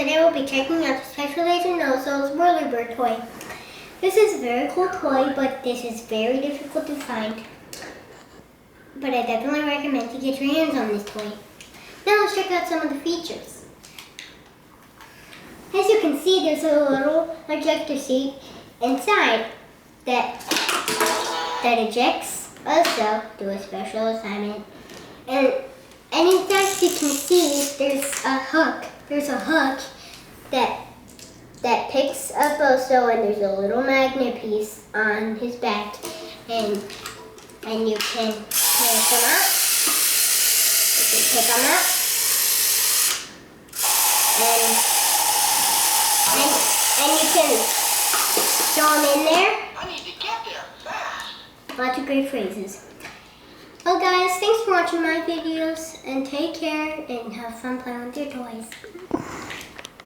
today we'll be checking out the Special Agent Oso's Whirly Bird toy. This is a very cool toy, but this is very difficult to find. But I definitely recommend you get your hands on this toy. Now let's check out some of the features. As you can see, there's a little ejector seat inside that ejects Oso to a special assignment. And in fact, you can see there's a hook. There's a hook that picks up Oso, and there's a little magnet piece on his back, and you can pick them up. You can pick them up, and you can throw them in there. I need to get there fast. Lots of great phrases. Well guys, thanks for watching my videos, and take care and have fun playing with your toys.